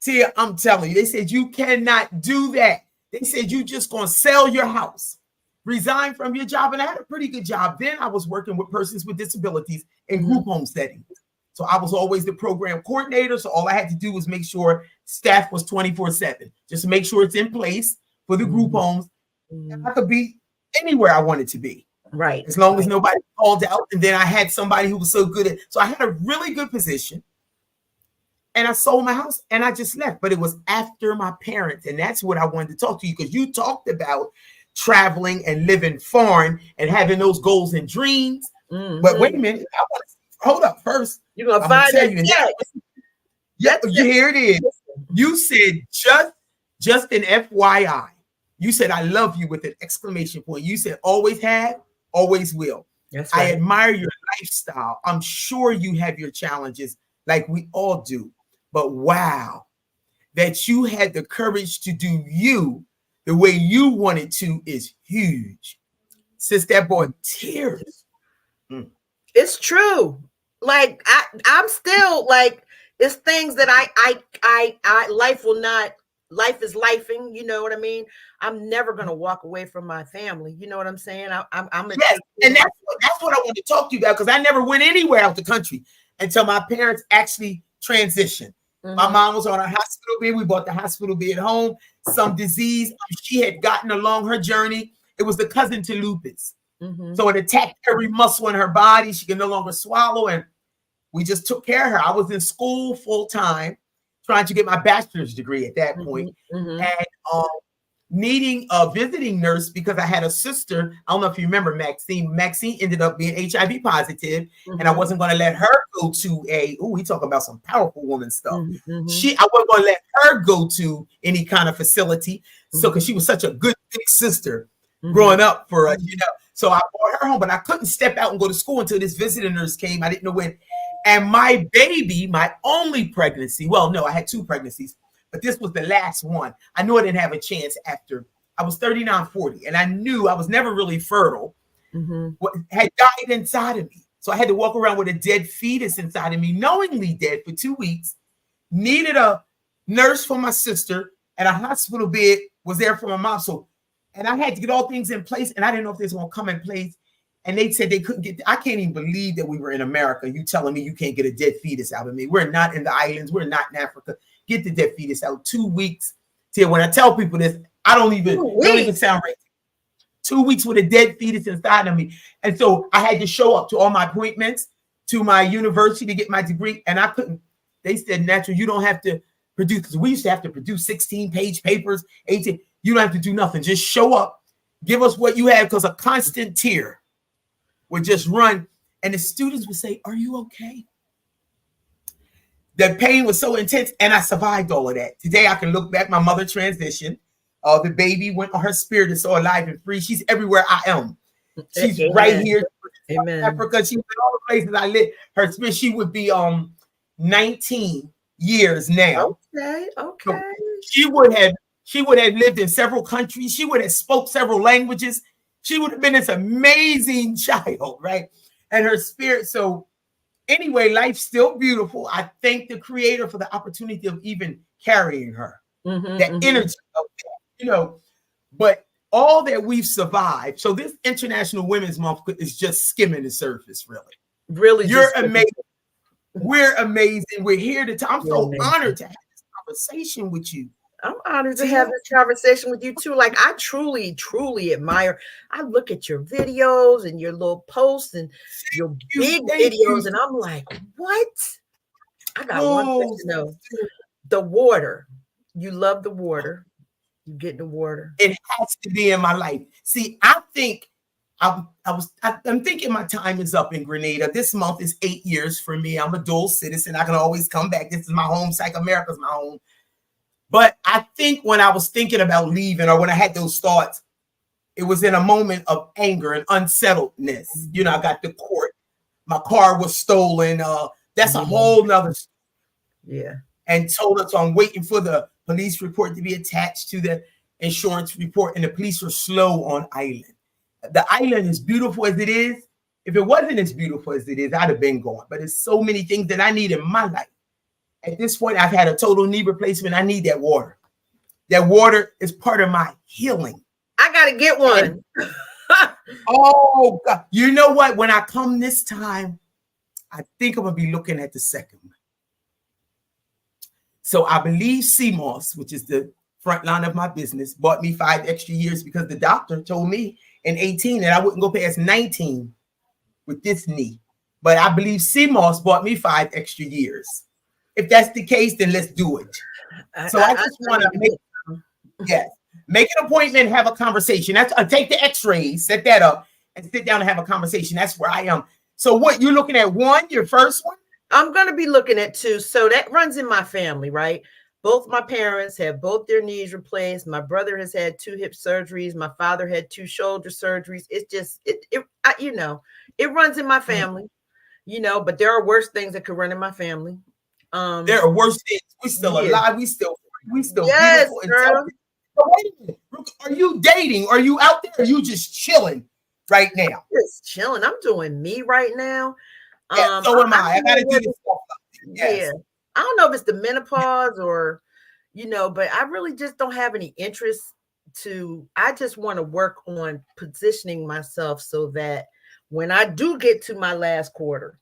Tia, I'm telling you, they said, you cannot do that. They said, you just going to sell your house, resign from your job. And I had a pretty good job. Then I was working with persons with disabilities in group home settings. So I was always the program coordinator. So all I had to do was make sure staff was 24/7, just to make sure it's in place for the group homes. And I could be anywhere I wanted to be. Right. As long as nobody called out. And then I had somebody who was so good at, so I had a really good position. And I sold my house and I just left. But it was after my parents. And that's what I wanted to talk to you, because you talked about traveling and living foreign and having those goals and dreams. But wait a minute. I want to hold up first. You're going to find that. Yeah, here it is. You said just an FYI. You said, I love you with an exclamation point. You said, always have, always will. That's right. I admire your lifestyle. I'm sure you have your challenges like we all do. But wow, that you had the courage to do you the way you wanted to is huge. Sis, that brought tears. It's true. Like I'm still like, it's things that I life is lifing, you know what I mean? I'm never gonna walk away from my family. You know what I'm saying? I'm gonna yes, and that's what I want to talk to you about, because I never went anywhere out the country until my parents actually transitioned. My mom was on a hospital bed. We bought the hospital bed home. Some disease she had gotten along her journey. It was the cousin to lupus. So it attacked every muscle in her body. She could no longer swallow, and we just took care of her. I was in school full time, trying to get my bachelor's degree at that point, and needing a visiting nurse because I had a sister. I don't know if you remember Maxine. Maxine ended up being HIV positive, and I wasn't going to let her go to we talk about some powerful woman stuff. I wasn't going to let her go to any kind of facility. So, because she was such a good big sister growing up for us, So I brought her home, but I couldn't step out and go to school until this visiting nurse came. I didn't know when. And my baby, my only pregnancy, well, no, I had 2 pregnancies, but this was the last one. I knew I didn't have a chance after I was 39, 40, and I knew I was never really fertile. What had died inside of me. So I had to walk around with a dead fetus inside of me, knowingly dead for 2 weeks, needed a nurse for my sister, and a hospital bed was there for my mom. So, and I had to get all things in place, and I didn't know if this was going to come in place. And they said they couldn't get, I can't even believe that we were in America. You telling me you can't get a dead fetus out of me. We're not in the islands. We're not in Africa. Get the dead fetus out. 2 weeks. Till when I tell people this, I don't even sound right. 2 weeks with a dead fetus inside of me. And so I had to show up to all my appointments, to my university to get my degree. And I couldn't, they said, natural, you don't have to produce, because we used to have to produce 16-page papers, 18. You don't have to do nothing. Just show up, give us what you have, because a constant tear would just run, and the students would say, are you okay? The pain was so intense, and I survived all of that. Today, I can look back. My mother transitioned. The baby went on. Her spirit is so alive and free. She's everywhere I am. She's right here in Africa. She's in all the places I live. Her spirit, she would be 19 years now. Okay. So she would have lived in several countries. She would have spoke several languages. She would have been this amazing child, right? And her spirit. So anyway, life's still beautiful. I thank the Creator for the opportunity of even carrying her. that energy of that, you know. But all that we've survived. So this International Women's Month is just skimming the surface, really. Really, You're just amazing. We're amazing. We're here to talk. I'm You're so amazing. honored to have this conversation with you. I'm honored to have this conversation with you too. Like, I truly, truly admire. I look at your videos and your little posts and your big videos, and I'm like, what? I got one question though. The water. You love the water. You get the water. It has to be in my life. See, I think I'm thinking my time is up in Grenada. This month is 8 years for me. I'm a dual citizen. I can always come back. This is my home. Psych America's my home. But I think when I was thinking about leaving, or when I had those thoughts, it was in a moment of anger and unsettledness. You know, I got to court. My car was stolen. That's a whole nother story. Yeah. And told us, so I'm waiting for the police report to be attached to the insurance report. And the police were slow on island. The island is beautiful as it is. If it wasn't as beautiful as it is, I'd have been gone. But there's so many things that I need in my life. At this point, I've had a total knee replacement. I need that water. That water is part of my healing. I got to get one. Oh, God. You know what? When I come this time, I think I'm going to be looking at the second one. So I believe CMOS, which is the front line of my business, bought me 5 extra years because the doctor told me in 18 that I wouldn't go past 19 with this knee. But I believe CMOS bought me 5 extra years. If that's the case, then let's do it. So I just want to make an appointment, have a conversation. That's take the x-rays, set that up, and sit down and have a conversation. That's where I am. So what, you're looking at one, your first one? I'm going to be looking at 2. So that runs in my family, right? Both my parents have both their knees replaced. My brother has had 2 hip surgeries. My father had 2 shoulder surgeries. It's just, you know, it runs in my family, you know, but there are worse things that could run in my family. There are worse things. We're still alive. We still yes, beautiful. Girl. But wait a minute. Are you dating? Are you out there? Or are you just chilling right now? Just chilling. I'm doing me right now. So am I. I gotta do this stuff. Yes. Yeah. I don't know if it's the menopause or, you know, but I really just don't have any interest I just want to work on positioning myself so that when I do get to my last quarter,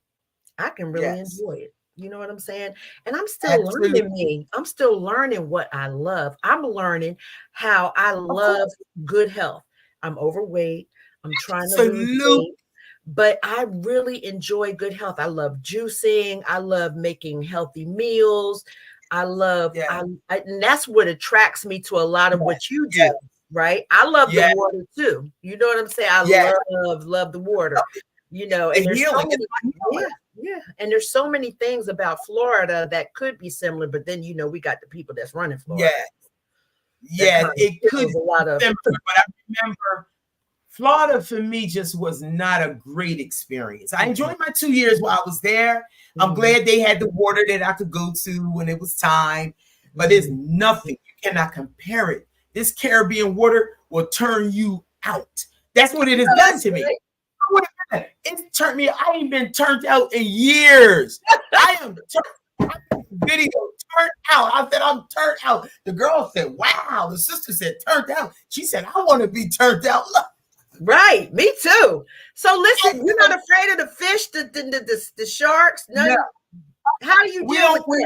I can really enjoy it. You know what I'm saying? And I'm still learning me. I'm still learning what I love. I'm learning how I love good health. I'm overweight. I'm trying to lose weight. But I really enjoy good health. I love juicing. I love making healthy meals. I love, and that's what attracts me to a lot of what you do, right? I love the water too. You know what I'm saying? I love the water, you know, and there's so many, and there's so many things about Florida that could be similar, but then, you know, we got the people that's running Florida. It could be similar, but I remember Florida for me just was not a great experience. I enjoyed my 2 years while I was there. I'm glad they had the water that I could go to when it was time, but there's nothing, you cannot compare it. This Caribbean water will turn you out. That's what it has done to me. It turned me, I ain't been turned out in years. I am video turned out. I said, I'm turned out. The girl said, wow. The sister said, turned out. She said, I want to be turned out. Look. Right, me too. So listen, you're not afraid of the fish, the sharks? No. How do you deal with that? We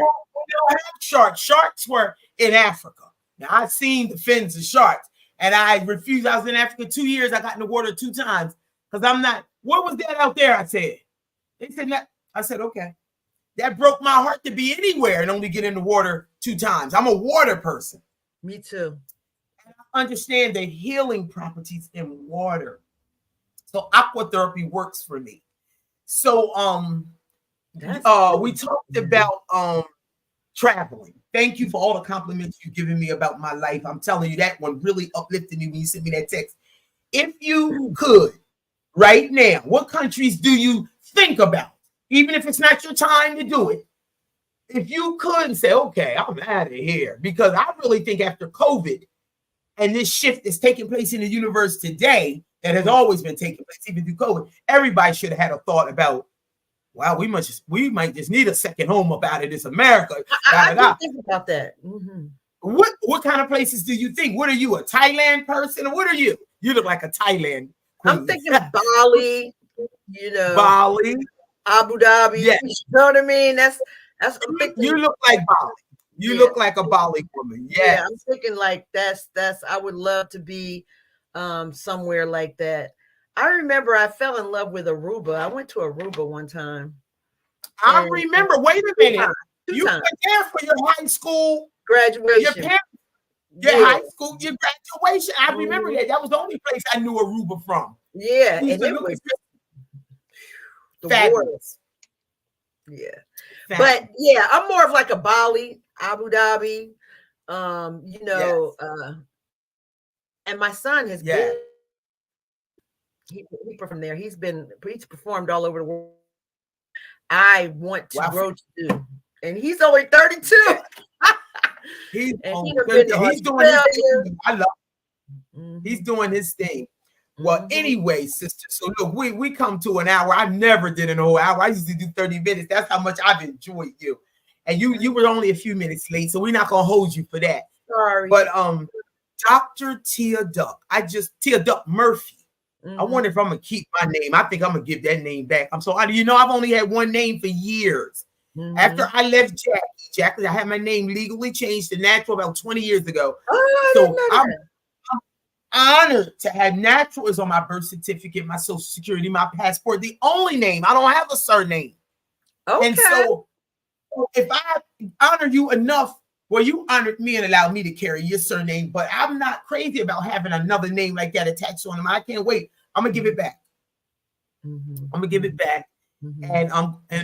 don't have sharks. Sharks were in Africa. Now I've seen the fins of sharks, and I refused. I was in Africa 2 years. I got in the water 2 times because I'm not. What was that out there? I said. They said that. I said, okay. That broke my heart to be anywhere and only get in the water 2 times. I'm a water person. Me too. Understand the healing properties in water. So aquatherapy works for me. So we talked about traveling. Thank you for all the compliments you've given me about my life. I'm telling you, that one really uplifted me when you sent me that text. If you could right now, what countries do you think about? Even if it's not your time to do it. If you could say, okay, I'm out of here, because I really think after COVID, and this shift is taking place in the universe today that has always been taking place, even through COVID, everybody should have had a thought about, wow, we might just need a second home about it. It's America. I do think about that. What kind of places do you think? What are you, a Thailand person? Or what are you? You look like a Thailand queen. I'm thinking Bali, Bali, Abu Dhabi. Yeah. You know what I mean? That's I'm thinking. You look like Bali. You look like a Bali woman. Yes. Yeah, I'm thinking like that's I would love to be somewhere like that. I remember I fell in love with Aruba. I went to Aruba one time. I remember. Wait a minute. You times. were there for your high school graduation. Your parents, your high school, your graduation. I remember that. That was the only place I knew Aruba from. Yeah, and it was the fabulous. Yeah. Fabulous. But yeah, I'm more of like a Bali, Abu Dhabi, and my son has been he from there. He's performed all over the world. I want to grow to do, and he's only 32. He's doing his thing. I love him. He's doing his thing. Well, anyway, sister. So look, we come to an hour. I never did an whole hour. I usually do 30 minutes. That's how much I've enjoyed you. And you were only a few minutes late, so we're not gonna hold you for that. Sorry. But Dr. Tia Duck. Tia Duck Murphy. I wonder if I'm gonna keep my name. I think I'm gonna give that name back. I'm so I've only had one name for years. After I left Jackie, I had my name legally changed to Natural about 20 years ago. So I'm honored to have Natural is on my birth certificate, my social security, my passport, the only name. I don't have a surname. Okay. And so if I honor you enough, well, you honored me and allowed me to carry your surname, but I'm not crazy about having another name like that attached on him. I can't wait. I'm gonna give it back. I'm gonna give it back. And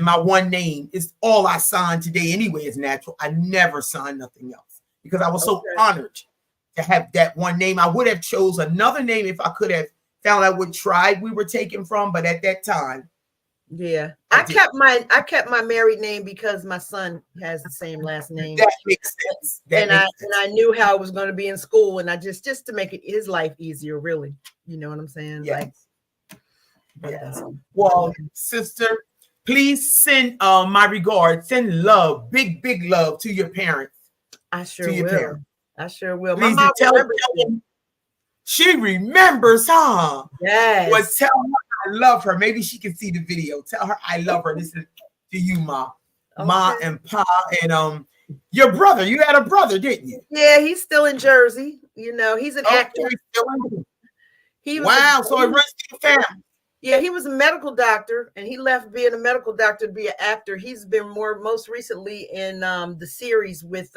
my one name is all I signed today anyway is Natural. I never signed nothing else because I was so honored to have that one name. I would have chose another name if I could have found out what tribe we were taken from, but at that time, I kept my married name because my son has the same last name. That makes sense. And I knew how it was going to be in school, and I just to make it his life easier, really. You know what I'm saying? Yes. Like, yes. Well, sister, please send my regards, send love, big love to your parents. I sure will. I sure will. Please my mom tell them. She remembers, huh? Yes. Well, tell her I love her. Maybe she can see the video. Tell her I love her. This is to you, Ma. Ma and Pa. And your brother. You had a brother, didn't you? Yeah, he's still in Jersey. You know, he's an actor. Wow, so it runs to the family. Yeah, he was a medical doctor, and he left being a medical doctor to be an actor. He's been most recently in the series with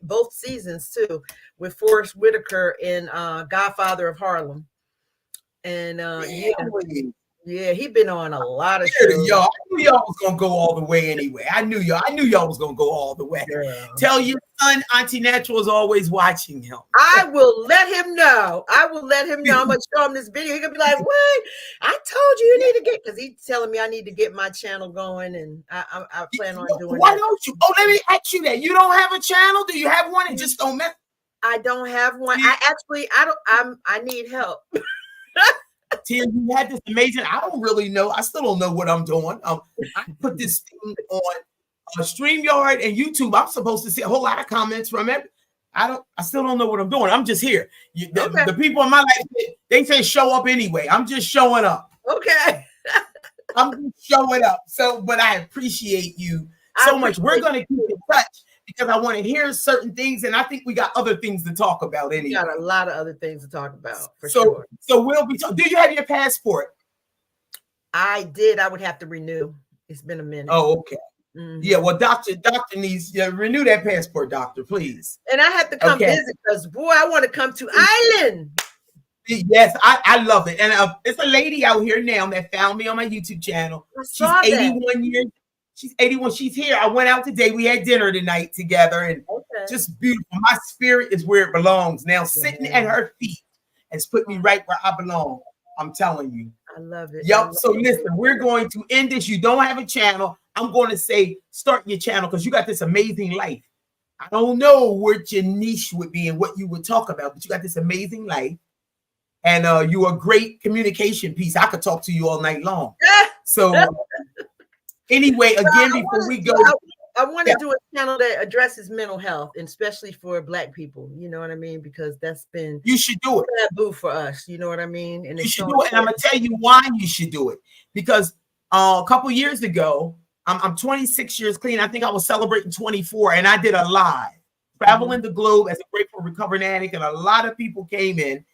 both seasons too, with Forrest Whitaker in Godfather of Harlem. And he's been on a lot of shows. Y'all, I knew y'all was gonna go all the way anyway. I knew y'all was gonna go all the way. Yeah. Tell your son Auntie Natural is always watching him. I will let him know. I'm gonna show him this video. He's gonna be like, "What? I told you need to get," because he's telling me I need to get my channel going, and I plan on doing. Why don't you? Oh, let me ask you that. You don't have a channel? Do you have one? And just don't mess. I don't have one. I need help. Tia, you had this amazing. I don't really know. I still don't know what I'm doing. I put this thing on StreamYard and YouTube. I'm supposed to see a whole lot of comments from it. I still don't know what I'm doing. I'm just here. The people in my life, they say show up anyway. I'm just showing up. Okay. I'm just showing up. So, but I appreciate you so much. We're going to keep in touch because I want to hear certain things, and I think we got other things to talk about anyway. We got a lot of other things to talk about for sure. So we'll be. Do you have your passport? I did. I would have to renew. It's been a minute. Oh, okay. Yeah. Well, doctor needs renew that passport, doctor, please. And I have to come visit because boy, I want to come to Island. Yes, I love it. And it's a lady out here now that found me on my YouTube channel. She's 81 years. She's 81. She's here. I went out today. We had dinner tonight together, and just beautiful. My spirit is where it belongs now. Sitting at her feet has put me right where I belong. I'm telling you. I love it. Yep. So listen, we're going to end this. You don't have a channel. I'm going to say start your channel because you got this amazing life. I don't know what your niche would be and what you would talk about, but you got this amazing life. And you're a great communication piece. I could talk to you all night long. So anyway, again, before we go, I want to Yeah, do a channel that addresses mental health, and especially for Black people. You know what I mean? Because that's been you should do it. taboo for us. You know what I mean? And You it's should so do it, and I'm gonna important. tell you why you should do it. Because a couple years ago, I'm 26 years clean. I think I was celebrating 24, and I did a live traveling the globe as a grateful recovering addict, and a lot of people came in.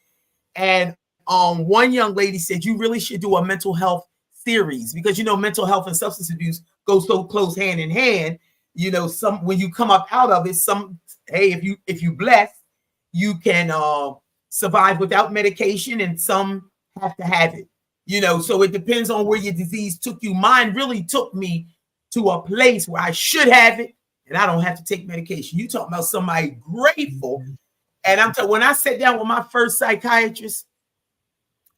And one young lady said, "You really should do a mental health series because mental health and substance abuse go so close hand in hand. Some when you come up out of it, hey, if you bless, you can survive without medication, and some have to have it. So it depends on where your disease took you. Mine really took me to a place where I should have it, and I don't have to take medication. You talking about somebody grateful. And I'm telling, when I sat down with my first psychiatrist,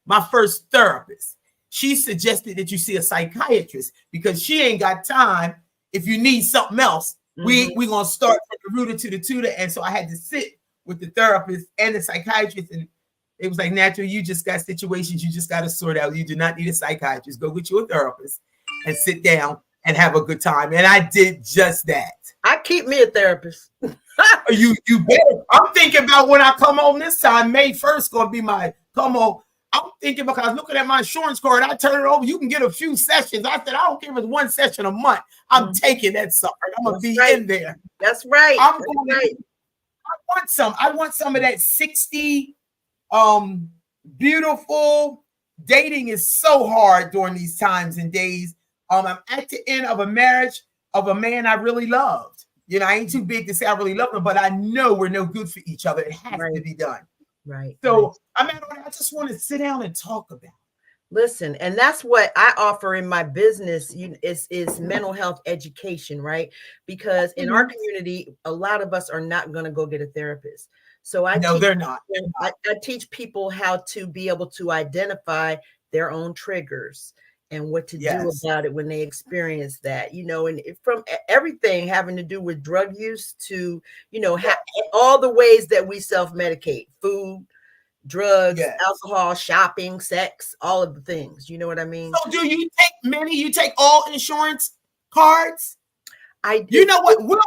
my first therapist, she suggested that you see a psychiatrist because she ain't got time. If you need something else, we gonna start from the rooter to the tutor. And so I had to sit with the therapist and the psychiatrist, and it was like, Natural, you just got situations you just got to sort out. You do not need a psychiatrist. Go get you a therapist and sit down and have a good time. And I did just that. I keep me a therapist. You better. I'm thinking about when I come home this time. May 1st gonna be my come home. I'm thinking because I was looking at my insurance card. I turn it over. You can get a few sessions. I said, I don't care if it's one session a month. I'm taking that sucker. I'm gonna be in there. That's right. I'm going. I want some of that 60. Beautiful. Dating is so hard during these times and days. I'm at the end of a marriage of a man I really loved. I ain't too big to say I really love him, but I know we're no good for each other. It has to be done. Right. So I just want to sit down and talk about it. Listen, and that's what I offer in my business is mental health education, right? Because in our community, a lot of us are not going to go get a therapist. So they're not. I teach people how to be able to identify their own triggers and what to do about it when they experience that, and from everything having to do with drug use to, all the ways that we self-medicate, food, drugs, alcohol, shopping, sex, all of the things. You know what I mean? So do you take all insurance cards? I do. You know what?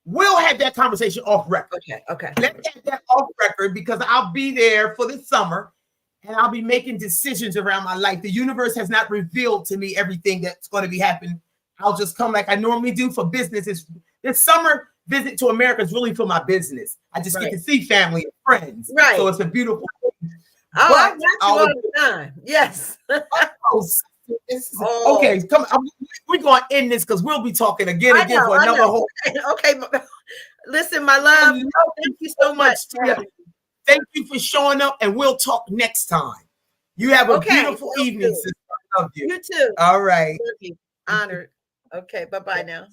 We'll have that conversation off record. Okay. Let's have that off record because I'll be there for the summer and I'll be making decisions around my life. The universe has not revealed to me everything that's going to be happening. I'll just come like I normally do for business. This summer visit to America is really for my business. I just get to see family and friends. Right. So it's a beautiful thing. I watch you all the time. Yes. Okay, come on. We're going to end this because we'll be talking again for another whole. Okay. Listen, my love. Thank you so much. Thank you for showing up, and we'll talk next time. You have a beautiful evening, sister. I love you. You too. All right. Honored. Okay. Bye-bye now.